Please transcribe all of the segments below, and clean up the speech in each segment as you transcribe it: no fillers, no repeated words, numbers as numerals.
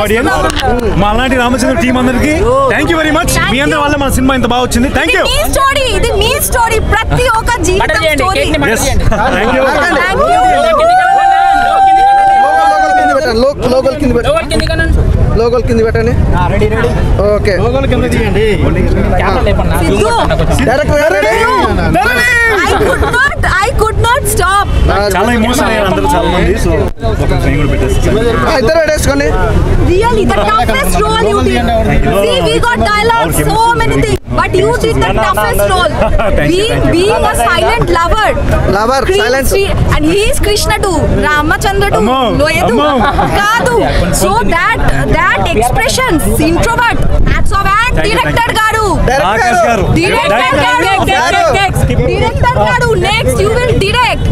Audience. మా అలాంటి Ramachandra team అందరికి థ్యాంక్ యూ వెరీ మచ్. మీ అందరి వల్ల మన సినిమా ఇంత బాగా వచ్చింది. Thank you. ఇది మీ స్టోరీ, ప్రతి ఒక్క జీవితం స్టోరీ. Thank you. లోగోల్ కింద పెట్టండి. Okay, I could not stop. చాలా ఎమోషన్ అయ్యారు అందరూ, చాలా మంది. సో ఇద్దరు పెట్టేసుకోండి. Really, the toughest role you did. See, we got dialogue, so many things, but you did the toughest role. Being a silent lover, silent, and he is Krishna too, Ramachandra too. Loyedu kaadu. So that expressions, introvert, hats off, and director garu. Next you will direct.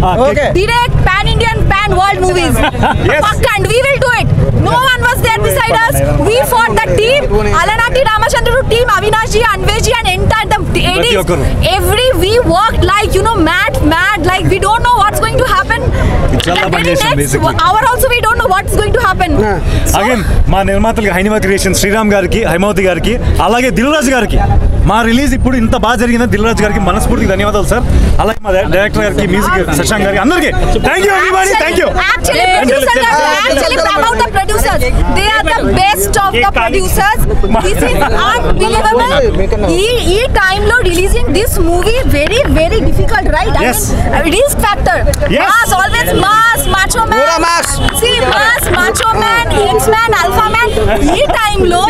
Direct pan Indian, pan world movies. And we will do it. No one was there beside us. We fought the team, Alanati Ramachandra team, Avinash ji, Anvesh ji, and entire the ADs. We worked like, mad, like we don't know what's going to happen. Next hour also we don't know what's going to happen. Again, మా నిర్మాతలకి హైనివా creation Sriram గారికి, హైమావతి గారికి, అలాగే దిల్ రాజు గారికి, మా release ఇప్పుడు ఇంత బాగా జరిగింది. దిల్ రాజు గారికి మనస్ఫూర్తిగా ధన్యవాదాలు సార్. అలాగే మా డైరెక్టర్ గారికి, మ్యూజిక్ శశాంక్ గారికి, అందరికీ thank you everybody. Thank you. Actually about the producers, they are the best of the producers. This is unbelievable. E time lo releasing this movie very very difficult, right? Yes. I mean, risk factor. Yes. Mass, always mass, macho man. Pura mass. See, mass, macho man, X-man, alpha man. E time lo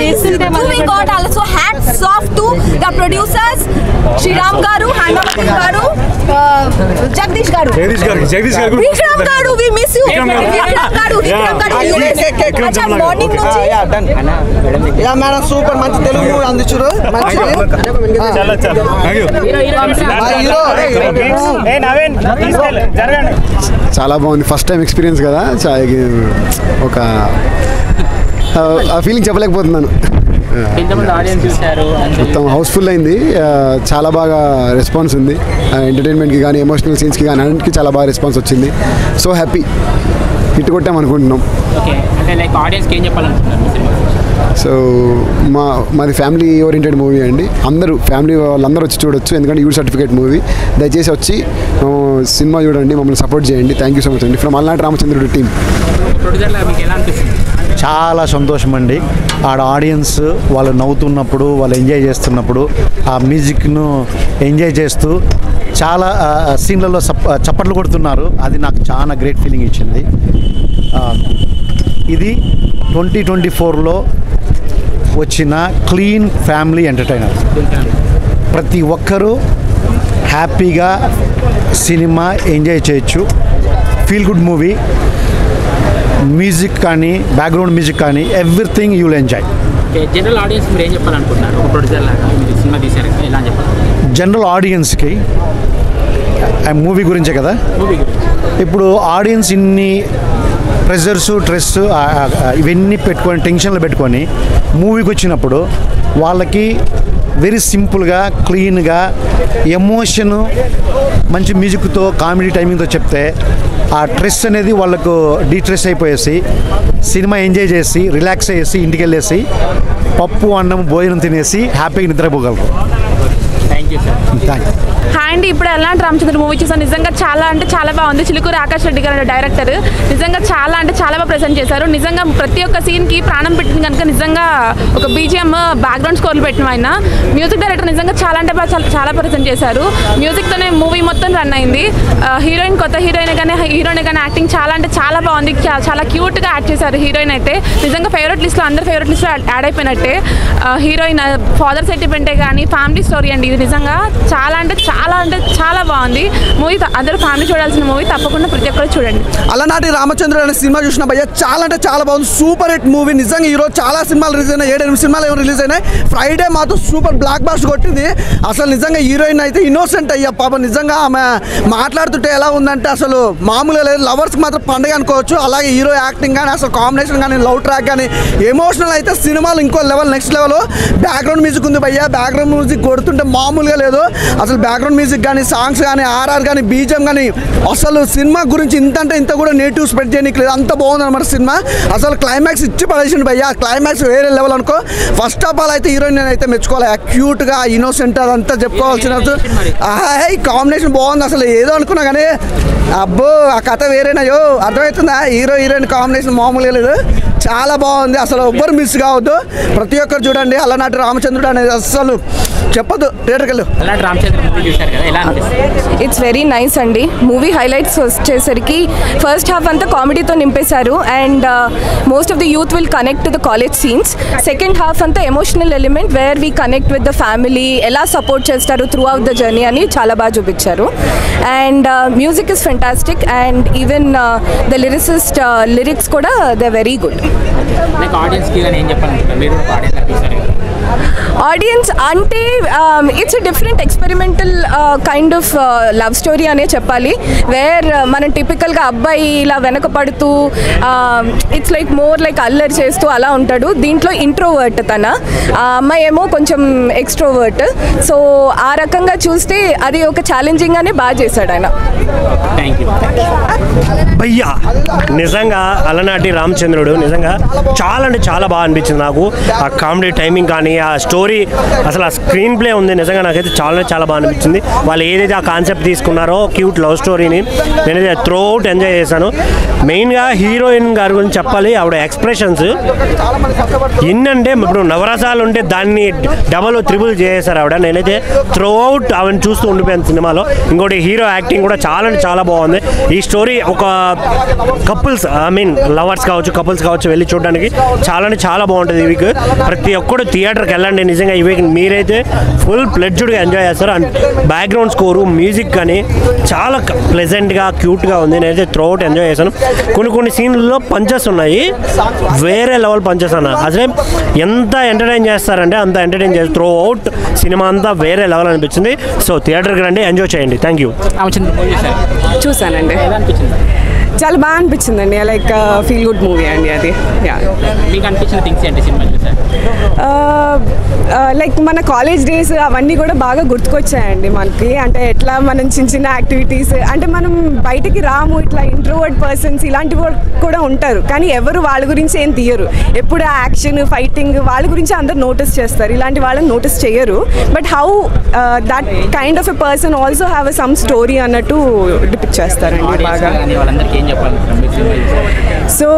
we got also hats off to the producers, Shriram garu, Haimavati garu, Jagdish garu. Jagadish గారు Vikram garu, we miss you. Vikram garu. Morning నుంచి yeah madam, super, మంచి తెలుగు అందించారు. చాలా బాగుంది. First time experience కదా, ఒక ఆ feeling చెప్పలేకపోతున్నాను. మొత్తం హౌస్ఫుల్ అయింది. చాలా బాగా రెస్పాన్స్ ఉంది. ఎంటర్టైన్మెంట్కి కానీ, ఎమోషనల్ సీన్స్కి కానీ అన్నింటికి చాలా బాగా రెస్పాన్స్ వచ్చింది. సో హ్యాపీ, హిట్ కొట్టామనుకుంటున్నాం. సో మాది ఫ్యామిలీ ఓరియంటెడ్ మూవీ అండి. ఫ్యామిలీ వాళ్ళందరూ వచ్చి చూడొచ్చు, ఎందుకంటే యూడ్ సర్టిఫికేట్ మూవీ. దయచేసి వచ్చి సినిమా చూడండి, మమ్మల్ని సపోర్ట్ చేయండి. థ్యాంక్ యూ సో మచ్ అండి, ఫ్రమ్ అలనాటి రామచంద్రుడు టీమ్. చాలా సంతోషం అండి. ఆడ ఆడియన్స్ వాళ్ళు నవ్వుతున్నప్పుడు, వాళ్ళు ఎంజాయ్ చేస్తున్నప్పుడు, ఆ మ్యూజిక్ను ఎంజాయ్ చేస్తూ చాలా సీన్లలో చప్పట్లు కొడుతున్నారు. అది నాకు చాలా గ్రేట్ ఫీలింగ్ ఇచ్చింది. ఇది 2024లో వచ్చిన క్లీన్ ఫ్యామిలీ ఎంటర్టైనర్. ప్రతి ఒక్కరూ హ్యాపీగా సినిమా ఎంజాయ్ చేయొచ్చు. Feel good movie. మ్యూజిక్ కానీ, బ్యాక్గ్రౌండ్ మ్యూజిక్ కానీ, everything you will enjoy. General audience మీరు ఏం చెప్పాలనుకుంటున్నారు? ఒక ప్రొడ్యూసర్ లాగా మీరు సినిమా తీశారు, ఎలా చెప్పాలి? జనరల్ ఆడియన్స్కి మూవీ గురించే కదా. ఇప్పుడు ఆడియన్స్ ఇన్ని ప్రెషర్స్, స్ట్రెస్ ఇవన్నీ పెట్టుకొని, టెన్షన్లు పెట్టుకొని మూవీకి వచ్చినప్పుడు వాళ్ళకి వెరీ సింపుల్గా, క్లీన్గా, ఎమోషను మంచి మ్యూజిక్తో, కామెడీ టైమింగ్తో చెప్తే ఆ స్ట్రెస్ అనేది వాళ్ళకు డీస్ట్రెస్ అయిపోయేసి సినిమా ఎంజాయ్ చేసి రిలాక్స్ అయ్యేసి ఇంటికి వెళ్ళేసి పప్పు అన్నం భోజనం తినేసి హ్యాపీగా నిద్రపోగలరు. Thank you sir. Thank you. Hi అండి, ఇప్పుడు ఎలాంటి రామచంద్ర మూవీ చూసాను. నిజంగా చాలా అంటే చాలా బాగుంది. చిలుకూరు ఆకాష్ రెడ్డి గారు డైరెక్టర్ నిజంగా చాలా అంటే చాలా బాగా ప్రెజెంట్ చేశారు. నిజంగా ప్రతి ఒక్క సీన్కి ప్రాణం పెట్టింది కనుక నిజంగా ఒక బీజిఎం బ్యాక్గ్రౌండ్ స్కోర్లు పెట్టిన ఆయన మ్యూజిక్ డైరెక్టర్ నిజంగా చాలా అంటే చాలా ప్రెజెంట్ చేశారు. మ్యూజిక్తోనే మూవీ మొత్తం రన్ అయింది. హీరోయిన్, కొత్త హీరోయిన్ కానీ యాక్టింగ్ చాలా అంటే చాలా బాగుంది. చాలా క్యూట్గా యాక్ట్ చేశారు హీరోయిన్ అయితే. నిజంగా ఫేవరెట్ లిస్ట్లో, అందరు ఫేవరెట్ లిస్ట్లో యాడ్ అయిపోయినట్టే. హీరోయిన్ ఫాదర్ సెంటిమెంటే కానీ ఫ్యామిలీ స్టోరీ అండి. ఇది నిజంగా చాలా అంటే చాలా బాగుంది మూవీ. అందరూ ఫ్యామిలీ చూడాల్సిన మూవీ, తప్పకుండా ప్రతి ఒక్కరు చూడండి. అలనాటి రామచంద్రుడు అనే సినిమా చూసిన భయ్య చాలా అంటే చాలా బాగుంది. Super hit movie. నిజంగా ఈరోజు చాలా సినిమాలు రిలీజ్ అయినాయి, 7-8 సినిమాలు ఏమో రిలీజ్ అయినాయి. ఫ్రైడే మాత్రం సూపర్ బ్లాక్ బాస్టర్ కొట్టింది. అసలు నిజంగా హీరోయిన్ అయితే ఇన్నోసెంట్ అయ్యా పాప. నిజంగా ఆమె మాట్లాడుతుంటే ఎలా ఉందంటే అసలు మామూలుగా లేదు. లవర్స్కి మాత్రం పండుగ అనుకోవచ్చు. అలాగే హీరో యాక్టింగ్ కానీ, అసలు కాంబినేషన్ కానీ, లవ్ ట్రాక్ కానీ, ఎమోషనల్ అయితే సినిమాలు ఇంకో level, next level. Background music ఉంది భయ్య. బ్యాక్గ్రౌండ్ మ్యూజిక్ కొడుతుంటే మామూలుగా మామూలుగా లేదు. అసలు బ్యాక్గ్రౌండ్ మ్యూజిక్ కానీ, సాంగ్స్ కానీ, ఆర్ఆర్ కానీ, బీజిఎం కానీ, అసలు సినిమా గురించి ఇంత అంటే ఇంత కూడా నెగిటివ్ స్ప్రెడ్ చేయడానికి లేదు. అంత బాగుంది అనమాట సినిమా. అసలు క్లైమాక్స్ ఇచ్చి పడేసిండు భయ్యా. క్లైమాక్స్ వేరే లెవెల్ అనుకో. ఫస్ట్ ఆఫ్ ఆల్ అయితే హీరోయిన్ అయితే మెచ్చుకోవాలి. క్యూట్గా, ఇన్నోసెంట్ అదంతా చెప్పుకోవాల్సిన కాంబినేషన్ బాగుంది. అసలు ఏదో అనుకున్నా కానీ అబ్బో ఆ కథ వేరేనాయో అర్థమవుతుందా. హీరో హీరోయిన్ కాంబినేషన్ మామూలుగా లేదు, చాలా బాగుంది. అసలు ఎవ్వరు మిస్ కావద్దు, ప్రతి ఒక్కరు చూడండి. అలనాటి రామచంద్రుడు అనేది అసలు చెప్పదు. థియేటర్కి వెళ్ళు. ఇట్స్ వెరీ నైస్ అండి. మూవీ హైలైట్స్ వచ్చేసరికి ఫస్ట్ హాఫ్ అంతా కామెడీతో నింపేశారు and most of the youth will connect to the college scenes. Second half అంతా emotional element where we connect with the family, ఎలా సపోర్ట్ చేస్తారు త్రూ అవుట్ ద జర్నీ అని చాలా బాగా చూపించారు. And music is fantastic and even the lyricist lyrics కూడా they very good. Audience అంటే it's a different experimental kind of love story అనే చెప్పాలి. వేర్ మనం టిపికల్గా అబ్బాయి ఇలా వెనక పడుతూ ఇట్స్ లైక్ మోర్ లైక్ అల్లరి చేస్తూ అలా ఉంటాడు. దీంట్లో ఇంట్రోవర్ట్ తన, అమ్మాయి ఏమో కొంచెం ఎక్స్ట్రోవర్ట్. సో ఆ రకంగా చూస్తే అది ఒక ఛాలెంజింగ్గానే బాగా చేశాడు ఆయన. భయ్యా నిజంగా అలనాటి రామచంద్రుడు నిజంగా చాలా అంటే చాలా బాగా అనిపించింది నాకు. ఆ కామెడీ టైమింగ్ కానీ, ఆ స్టోరీ, అసలు ఆ స్క్రీన్ ప్లే ఉంది నిజంగా నాకైతే చాలా చాలా బాగా అనిపించింది. వాళ్ళు ఏదైతే ఆ కాన్సెప్ట్ తీసుకున్నారో క్యూట్ లవ్ స్టోరీని నేనైతే త్రూ అవుట్ ఎంజాయ్ చేశాను. మెయిన్గా హీరోయిన్ గారి గురించి చెప్పాలి. ఆవిడ ఎక్స్ప్రెషన్స్ ఎన్నంటే ఇప్పుడు నవరసాలు ఉంటే దాన్ని డబల్ త్రిబుల్ చేసేసారు ఆవిడ. నేనైతే త్రూ అవుట్ ఆవిడని చూస్తూ ఉండిపోయాను సినిమాలో. ఇంకోటి హీరో యాక్టింగ్ కూడా చాలా అంటే చాలా బాగుంది. ఈ స్టోరీ ఒక కపుల్స్ లవర్స్ కావచ్చు, కపుల్స్ కావచ్చు వెళ్ళి చూడడానికి చాలా అంటే చాలా బాగుంటుంది. ఈ వీక్ ప్రతి ఒక్కరు థియేటర్కి వెళ్ళండి. నిజంగా ఈ వీక్ మీరైతే ఫుల్ ప్లెడ్జ్డ్గా ఎంజాయ్ చేస్తారు. అండ్ బ్యాక్గ్రౌండ్ స్కోరు, మ్యూజిక్ కానీ చాలా ప్లెజెంట్గా, క్యూట్గా ఉంది. నేనైతే త్రూ అవుట్ ఎంజాయ్ చేశాను. కొన్ని సీన్లలో పంచెస్ ఉన్నాయి, వేరే లెవెల్ పంచెస్ అన్న. అసలే ఎంత ఎంటర్టైన్ చేస్తారంటే అంత ఎంటర్టైన్ చేస్తారు. త్రూ అవుట్ సినిమా అంతా వేరే లెవెల్ అనిపించింది. సో థియేటర్కి రండి, ఎంజాయ్ చేయండి. Thank you. చూసానండి, చాలా బాగా అనిపించిందండి. లైక్ ఫీల్ గుడ్ మూవీ అండి అది. మీకు అనిపించిన థింగ్స్ ఏంటి సినిమా? లైక్ మన కాలేజ్ డేస్ అవన్నీ కూడా బాగా గుర్తుకొచ్చాయండి మనకి. అంటే ఎట్లా మనం చిన్న చిన్న యాక్టివిటీస్, అంటే మనం బయటికి రాము, ఇట్లా ఇంట్రోవర్ట్ పర్సన్స్ ఇలాంటివి కూడా ఉంటారు, కానీ ఎవరు వాళ్ళ గురించి ఏం తీయరు. ఎప్పుడు యాక్షన్, ఫైటింగ్ వాళ్ళ గురించి అందరు నోటీస్ చేస్తారు, ఇలాంటి వాళ్ళని నోటీస్ చేయరు. But how that kind of a person also have some story అన్నట్టు డిపిక్ట్ చేస్తారండి బాగా. సో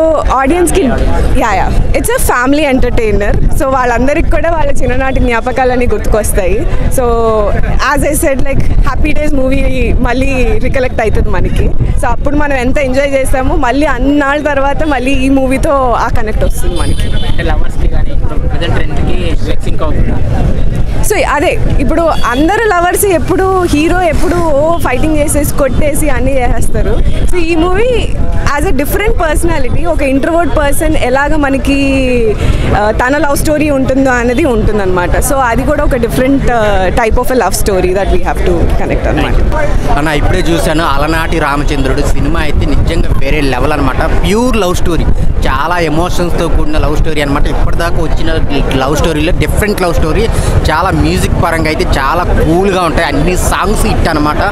ఆడియన్స్కి it's a family entertainer. So వాళ్ళందరికీ కూడా వాళ్ళ చిన్ననాటి జ్ఞాపకాలన్నీ గుర్తుకొస్తాయి. So as I said like Happy Days movie మళ్ళీ రికలెక్ట్ అవుతుంది మనకి. సో అప్పుడు మనం ఎంత ఎంజాయ్ చేస్తామో మళ్ళీ అన్నాళ్ళ తర్వాత మళ్ళీ ఈ మూవీతో ఆ కనెక్ట్ వస్తుంది మనకి. సో అదే ఇప్పుడు అందరు లవర్స్ ఎప్పుడు హీరో ఎప్పుడు ఫైటింగ్ చేసేసి కొట్టేసి అన్నీ చేసేస్తారు. సో ఈ movie as a different personality, ఒక ఇంట్రోవర్ట్ పర్సన్ ఎలాగ మనకి తన లవ్ స్టోరీ ఉంటుందో అనేది ఉంటుందన్నమాట. సో అది కూడా ఒక different type of a love story that we have to connect అనమాట. అన్న ఇప్పుడే చూశాను అలనాటి రామచంద్రుడు సినిమా, అయితే నిజంగా వేరే లెవెల్ అనమాట. ప్యూర్ లవ్ స్టోరీ, చాలా ఎమోషన్స్తో కూడిన లవ్ స్టోరీ అనమాట. ఇప్పటిదాకా వచ్చిన లవ్ స్టోరీలో డిఫరెంట్ లవ్ స్టోరీ. చాలా మ్యూజిక్ పరంగా అయితే చాలా కూల్గా ఉంటాయి, అన్ని సాంగ్స్ హిట్ అనమాట.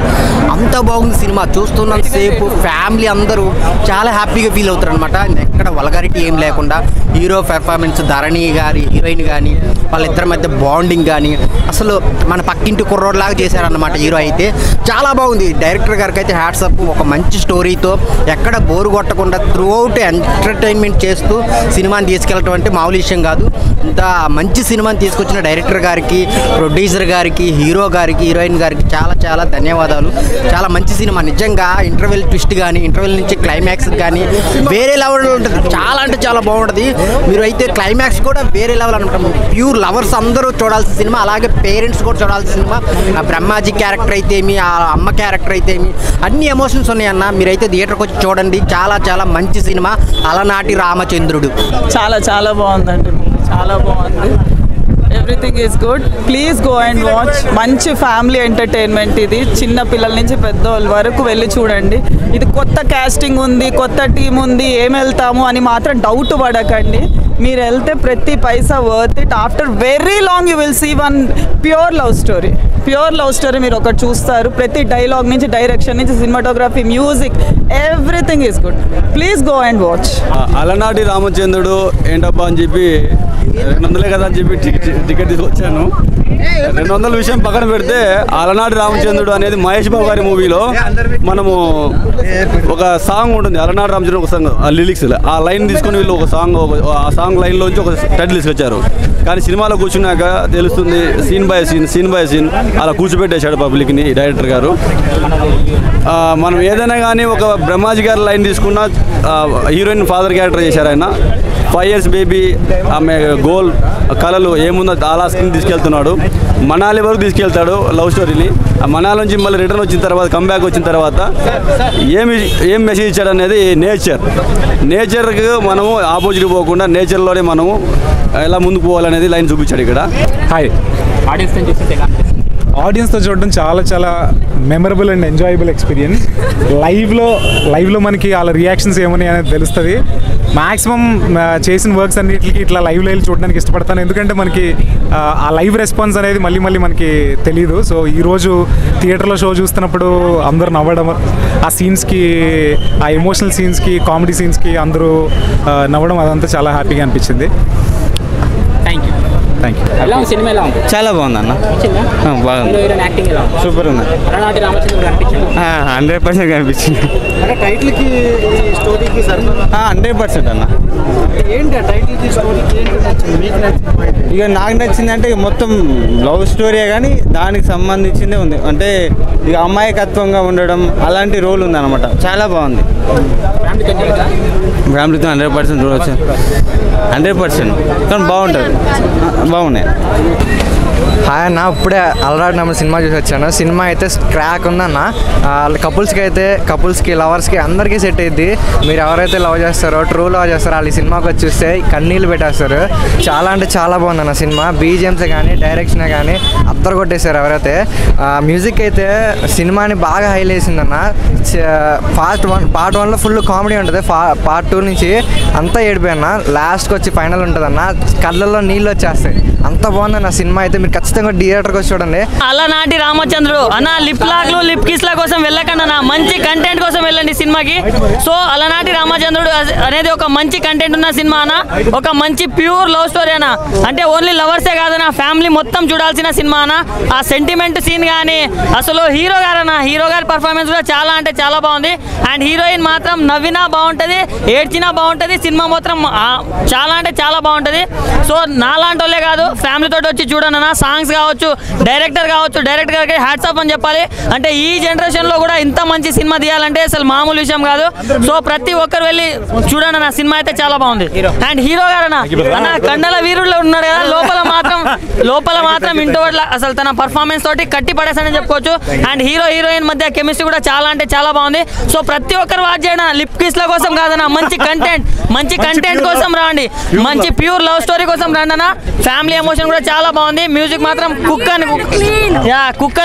అంత బాగుంది సినిమా. చూస్తున్నంతసేపు ఫ్యామిలీ అందరూ చాలా హ్యాపీగా ఫీల్ అవుతారు అనమాట. ఎక్కడ వల్గారిటీ ఏం లేకుండా హీరో పెర్ఫార్మెన్స్, ధరణి గారి హీరోయిన్ కానీ వాళ్ళిద్దరి మధ్య బాండింగ్ కానీ అసలు మన పక్కింటి కుర్రోడ్లాగా చేశారన్నమాట హీరో. అయితే చాలా బాగుంది. డైరెక్టర్ గారికి అయితే హ్యాట్స్ అప్. ఒక మంచి స్టోరీతో ఎక్కడ బోరు కొట్టకుండా త్రూ అవుట్ ఎంటర్టైన్మెంట్ చేస్తూ సినిమాని తీసుకెళ్ళటం అంటే మామూలు విషయం కాదు. ఇంత మంచి సినిమాని తీసుకొచ్చిన డైరెక్టర్ గారికి, ప్రొడ్యూసర్ గారికి, హీరో గారికి, హీరోయిన్ గారికి చాలా చాలా ధన్యవాదాలు. చాలా మంచి సినిమా నిజంగా. ఇంటర్వెల్ ట్విస్ట్ కానీ, ఇంటర్వెల్ నుంచి క్లైమాక్స్ కానీ వేరే లెవెల్ ఉంటుంది. చాలా అంటే చాలా బాగుంటుంది. మీరు అయితే క్లైమాక్స్ కూడా వేరే లెవెల్ అనుకుంటాం. ప్యూర్ లవర్స్ అందరూ చూడాల్సిన సినిమా, అలాగే పేరెంట్స్ కూడా చూడాల్సిన సినిమా. ఆ బ్రహ్మాజీ క్యారెక్టర్ అయితేమి, ఆ అమ్మ క్యారెక్టర్ అయితేమి అన్ని ఎమోషన్స్ ఉన్నాయన్న. మీరైతే థియేటర్కి వచ్చి చూడండి. చాలా చాలా మంచి సినిమా అలనాటి రామచంద్రుడు. చాలా చాలా బాగుందండి, చాలా బాగుంది. Everything is good. Please go and watch. మంచి ఫ్యామిలీ ఎంటర్టైన్మెంట్ ఇది. చిన్న పిల్లల నుంచి పెద్దవాళ్ళ వరకు వెళ్ళి చూడండి. ఇది కొత్త కాస్టింగ్ ఉంది, కొత్త టీం ఉంది, ఏం వెళ్తాము అని మాత్రం డౌట్ పడకండి. మీరు వెళ్తే ప్రతి పైసా worth it. After very long you will see one pure love story. మీరు ఒకటి చూస్తారు. ప్రతి డైలాగ్ నుంచి, డైరెక్షన్ నుంచి, cinematography, music, everything is good. Please go and watch. Alanati Ramachandrudu ఏంటబ్బా అని చెప్పి 200 కదా అని చెప్పి టికెట్ తీసుకొచ్చాను. 200 విషయం పక్కన పెడితే అలనాటి రామచంద్రుడు అనేది మహేష్ బాబు గారి మూవీలో మనము ఒక సాంగ్ ఉంటుంది. అలనాటి రామచంద్రుడు ఒక సాంగ్, ఆ లిరిక్స్, ఆ లైన్ తీసుకొని వీళ్ళు ఒక సాంగ్, ఆ సాంగ్ లైన్లోంచి ఒక టైటిల్ తీసుకొచ్చారు. కానీ సినిమాలో కూర్చున్నాక తెలుస్తుంది సీన్ బై సీన్ అలా కూర్చోబెట్టేశాడు పబ్లిక్ని డైరెక్టర్ గారు. మనం ఏదైనా కానీ ఒక బ్రహ్మాజీ గారి లైన్ తీసుకున్న హీరోయిన్ ఫాదర్ క్యారెక్టర్ చేశారు ఆయన. 5 years బేబీ, ఆమె గోల్ కళలు ఏముందో అలా స్క్రీన్ తీసుకెళ్తున్నాడు. మనాలి వరకు తీసుకెళ్తాడు లవ్ స్టోరీని. ఆ మనాలి నుంచి మళ్ళీ రిటర్న్ వచ్చిన తర్వాత, కంబ్యాక్ వచ్చిన తర్వాత ఏం మెసేజ్ ఇచ్చాడు అనేది నేచర్కి మనము ఆపోజిట్ పోకుండా నేచర్లోనే మనము ఎలా ముందుకు పోవాలనేది లైన్ చూపించాడు ఇక్కడ. హాయ్, ఆడియన్స్తో చూడడం చాలా మెమరబుల్ అండ్ ఎంజాయబుల్ ఎక్స్పీరియన్స్. లైవ్లో మనకి వాళ్ళ రియాక్షన్స్ ఏమని అనేది తెలుస్తుంది. మ్యాక్సిమం చేసిన వర్క్స్ అన్నిటికి ఇట్లా లైవ్లో వెళ్ళి చూడడానికి ఇష్టపడతాను. ఎందుకంటే మనకి ఆ లైవ్ రెస్పాన్స్ అనేది మళ్ళీ మనకి తెలియదు. సో ఈరోజు థియేటర్లో షో చూస్తున్నప్పుడు అందరూ నవ్వడం, ఆ సీన్స్కి, ఆ ఎమోషనల్ సీన్స్కి, కామెడీ సీన్స్కి అందరూ నవ్వడం, అదంతా చాలా హ్యాపీగా అనిపించింది. Thank you. సినిమా ఎలా ఉంది? చాలా బాగుంది అన్న. బాగుంది, సూపర్ ఉంది. 100% కనిపించింది. 100% అన్న. ఇక నాకు నచ్చిందంటే మొత్తం లవ్ స్టోరీయే, కానీ దానికి సంబంధించిందే ఉంది. అంటే ఇక అమాయకత్వంగా ఉండడం అలాంటి రోల్ ఉంది అనమాట. చాలా బాగుంది. ఫ్యామిలీతో 100% చూడవచ్చు. 100% కానీ బాగుంటుంది, బాగున్నాయి. హాయ్ అన్న, ఇప్పుడే అలనాటి రామచంద్రుడు సినిమా చూసి వచ్చాను. సినిమా అయితే క్రాక్ ఉందన్న. కపుల్స్కి లవర్స్కి అందరికీ సెట్ అయ్యిద్ది. మీరు ఎవరైతే లవ్ చేస్తారో, ట్రూ లవ్ చేస్తారో, వాళ్ళు ఈ సినిమాకి వచ్చి చూస్తే కన్నీళ్ళు పెట్టేస్తారు. చాలా బాగుందన్న సినిమా. బీజిఎమ్సే కానీ, డైరెక్షనే కానీ అద్దరు కొట్టేశారు ఎవరైతే. మ్యూజిక్ అయితే సినిమాని బాగా హైలైట్ చేసిందన్న. పార్ట్ 1లో ఫుల్ కామెడీ ఉంటుంది. పార్ట్ 2 నుంచి అంతా ఏడిపోయన్న. లాస్ట్కి వచ్చి ఫైనల్ ఉంటుందన్న, కళ్ళల్లో నీళ్ళు వచ్చేస్తాయి. అంత బాగుందన్న సినిమా అయితే. మీరు ఖచ్చితంగా థియేటర్కి వచ్చి చూడండి. అలనాటి రామచంద్రుడు అన్న, లిప్ లాక్లు, లిప్ కిస్ల కోసం వెళ్ళకండి అన్న, మంచి కంటెంట్ కోసం వెళ్ళండి సినిమాకి. సో అలనాటి రామచంద్రుడు అనేది ఒక మంచి కంటెంట్ ఉన్న సినిమా అన్న. ఒక మంచి ప్యూర్ లవ్ స్టోరీ అన్న. అంటే ఓన్లీ లవర్సే కాదన్న, ఫ్యామిలీ మొత్తం చూడాల్సిన సినిమా అన్న. ఆ సెంటిమెంట్ సీన్ కానీ, అసలు హీరో గారి పర్ఫార్మెన్స్ కూడా చాలా బాగుంది. అండ్ హీరోయిన్ మాత్రం నవ్వినా బాగుంటుంది, ఏడ్చినా బాగుంటుంది. సినిమా మాత్రం చాలా బాగుంటుంది. సో నాలాంటి వాళ్ళే కాదు, ఫ్యామిలీ తోటి వచ్చి చూడండి అన్న. సాంగ్స్ కావచ్చు, డైరెక్టర్ గారికి హ్యాట్స్ ఆఫ్ అని చెప్పాలి. అంటే ఈ జనరేషన్లో కూడా ఇంత మంచి సినిమా తీయాలంటే అసలు మామూలు విషయం కాదు. సో ప్రతి ఒక్కరు వెళ్ళి చూడండి అన్న, సినిమా అయితే చాలా బాగుంది. అండ్ హీరో గారు అన్న కండల వీరుల్లో ఉన్నాడు కదా, లోపల మాత్రం ఇంటోవర్డ్లా అసలు తన పర్ఫార్మెన్స్ తోటి కట్టి పడేసానని చెప్పుకోవచ్చు. అండ్ హీరోయిన్ మధ్య కెమిస్ట్రీ కూడా చాలా బాగుంది. సో ప్రతి ఒక్కరు వాచ్ చేయండి. లిప్ కిస్ల కోసం కాదన్న, మంచి కంటెంట్ కోసం రాండి. మంచి ప్యూర్ లవ్ స్టోరీ కోసం రండి అన్న. ఫ్యామిలీ ఎమోషన్ కూడా చాలా బాగుంది. మ్యూజిక్ మాత్రం కుక్ అని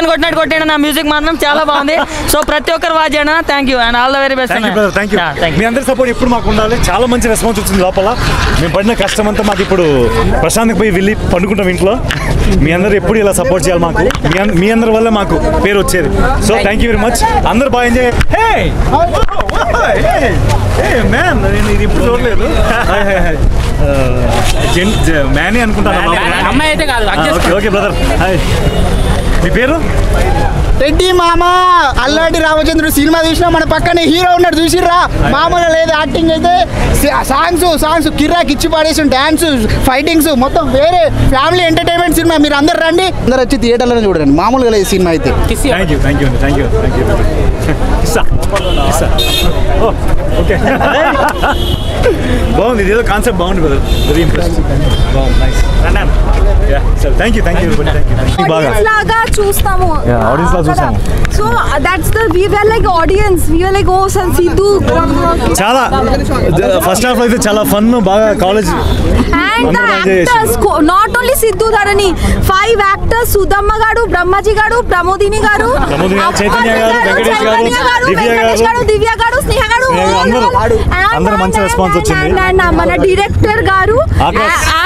కొట్టినట్టు కొట్టాడు నా. మ్యూజిక్ మాత్రం చాలా బాగుంది. సో ప్రతి ఒక్కరు వాచ్ చేయండి. Thank you and all the very best. మీ అందరి సపోర్ట్ ఎప్పుడు మాకు ఉండాలి. చాలా మంచి రెస్పాన్స్ వచ్చింది లోపల. మేము పడిన కష్టం అంతా మాకు ఇప్పుడు ప్రశాంత్కి పోయి వెళ్ళి పండుకుంటాం ఇంట్లో. మీ అందరూ ఎప్పుడు ఇలా సపోర్ట్ చేయాలి మాకు. మీ అందరి వల్ల మాకు పేరు వచ్చేది. So thank you very much. అందరూ బాగా ఎంజాయ్. మ్యాన్, నేను ఇది ఇప్పుడు చూడలేదు. మ్యానే అనుకుంటాను. Okay brother, hi. మీ పేరు? రెడ్డి మామ. అల్లాటి రామచంద్రుడు సినిమా చూసినా మన పక్కనే హీరో ఉన్నాడు, చూసిర్రా? మామూలుగా లేదు యాక్టింగ్ అయితే. సాంగ్స్ కిర్రాక్ ఇచ్చి పడేసి, డాన్స్, ఫైటింగ్స్ మొత్తం వేరే ఫ్యామిలీ ఎంటర్టైన్మెంట్ సినిమా. మీరు అందరు రండి, అందరు వచ్చి థియేటర్లోనే చూడండి. మామూలుగా లేదు సినిమా అయితే. ఓకే, బాగుంది. ఇదేదో కాన్సెప్ట్ బాగుంది బ్రదర్. Very impressed. బాగుంది, నైస్. థ్యాంక్ యూ బాగా లాగా చూస్తాము. ఆడియన్స్ చూసాము. So that's the we were like audience. We were like, oh, San Sidhu. చాలా ఫస్ట్ హాఫ్ అయితే చాలా ఫన్, బాగా college. And the actors, not only Sidhu Dharani, 5 actors, Sudamma garu, Brahmaji garu, Pramodini garu, Chaitanya గారు, వెంకటేష్ గారు, Divya garu, Sneha garu, అందరూ మంచి response వచ్చింది. మన డైరెక్టర్ గారు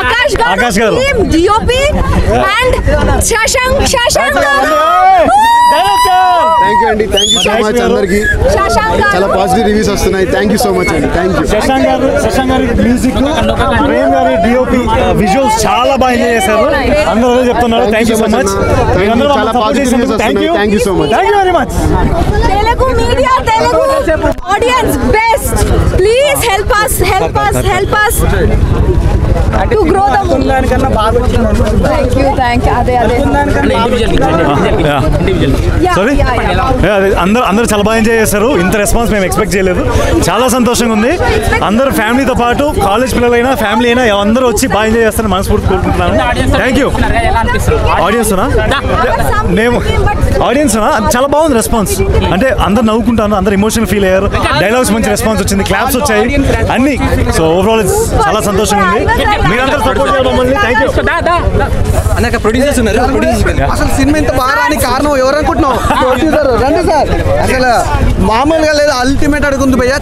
ఆకాష్ గారు, టీమ్ DOP and శశాంక్ గారు. థ్యాంక్ యూ అండి, థ్యాంక్ యూ సో మచ్ అందరికి. చాలా పాజిటివ్ రివ్యూస్ వస్తున్నాయి. థ్యాంక్ యూ సో మచ్ అండి, థ్యాంక్ యూ. శశాంక్ గారి మ్యూజిక్, ప్రేమ్ గారి DOP, విజువల్స్ చాలా బాగా ఎంజాయ్ చేశారు. అందరూ అదే చెప్తున్నారు. Thank you so much. చాలా పాజిటివ్ రివ్యూస్ వస్తున్నాయి. Thank you so much. Thank you very much. Telugu media, Telugu audience best. Please help us to grow the movie. Thank you. అదే sorry, అందరూ చాలా బాగా ఎంజాయ్ చేశారు. ఇంత రెస్పాన్స్ మేము expect చేయలేదు. చాలా సంతోషంగా ఉంది. అందరూ ఫ్యామిలీతో పాటు కాలేజ్ పిల్లలైనా ఫ్యామిలీ అయినా అందరూ వచ్చి బాగా ఎంజాయ్ చేస్తారని మనస్ఫూర్తి కోరుకుంటున్నాను. Thank you. ఆడియన్స్ చాలా బాగుంది రెస్పాన్స్. అంటే అందరు నవ్వుకుంటాను, అందరు ఎమోషనల్ ఫీల్ అయ్యారు. డైలాగ్స్ మంచి రెస్పాన్స్ వచ్చింది, క్లాప్స్ వచ్చాయి అన్ని. సో ఓవరాల్ చాలా సంతోషంగా ఉంది. మీరందరూ సపోర్ట్ చేయడం మమ్మల్ని. Thank you. ప్రొడ్యూసర్స్ ఉన్నారు. అసలు సినిమా ఇంత బాగా రాని కారణం ఎవరనుకుంటున్నావు? ప్రొడ్యూసర్ రండి సార్. అసలు మామూలుగా లేదు, అల్టిమేట్ అడుగుంది భయ్య.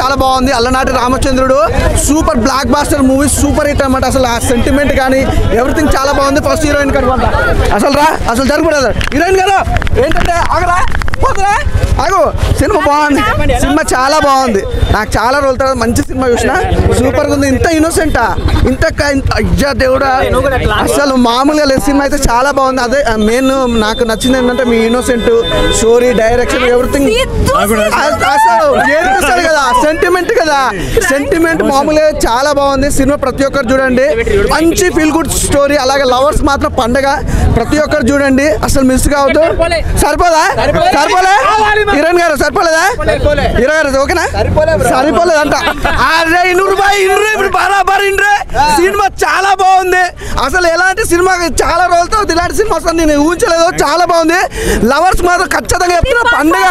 చాలా బాగుంది. Allanati Ramachandrudu super blockbuster movie, super hit అన్నమాట. అసలు ఆ సెంటిమెంట్ కానీ ఎవ్రీథింగ్ చాలా బాగుంది. ఫస్ట్ హీరోయిన్ కనుక అసలు జరగకూడదు. హీరోయిన్ గారు ఏంటంటే పోతురా ఆగు. సినిమా బాగుంది, సినిమా చాలా బాగుంది. నాకు చాలా రోజుల తర్వాత మంచి సినిమా చూసిన, సూపర్గా ఉంది. ఇంత ఇన్నోసెంటా, ఇంత అయ్యా దేవుడా, అసలు మామూలుగా లేదు. సినిమా అయితే చాలా బాగుంది. అదే మెయిన్ నాకు నచ్చింది ఏంటంటే మీ ఇన్నోసెంట్ స్టోరీ, డైరెక్షన్, ఎవ్రీథింగ్. అసలు ఏడిపిస్తాడు కదా, సెంటిమెంట్ కదా, సెంటిమెంట్ మామూలుగా చాలా బాగుంది. సినిమా ప్రతి ఒక్కరు చూడండి, మంచి ఫీల్ గుడ్ స్టోరీ. అలాగే లవర్స్ మాత్రం పండగ, ప్రతి ఒక్కరు చూడండి, అసలు మిస్ కావద్దు. సరిపోదా? హీరోయిన్ గారు సరిపోలేదా? హీరో గారు ఓకేనా? సరిపోలేదంట. అరే ఇప్పుడు బరాబర్ ఇండ్రే. సినిమా చాలా బాగుంది. అసలు ఎలాంటి సినిమా చాలా రోజులతో ఇలాంటి సినిమా అసలు నేను ఊహించలేదు. చాలా బాగుంది. లవర్స్ మాత్రం ఖచ్చితంగా చెప్తున్నా పండుగ.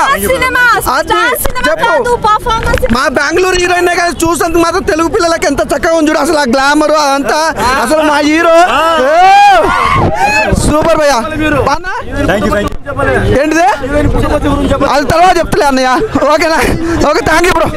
చెప్పు, మా బెంగళూరు హీరోయిన్ కానీ చూసేందుకు మాత్రం తెలుగు పిల్లలకి ఎంత చక్కగా ఉంది చూడు. అసలు ఆ గ్లామర్ అదంతా, అసలు మా హీరో సూపర్ భయ్యా. ఏంటిది అది తర్వాత చెప్తలే అన్నయ్య. ఓకేనా? Okay, thank you bro.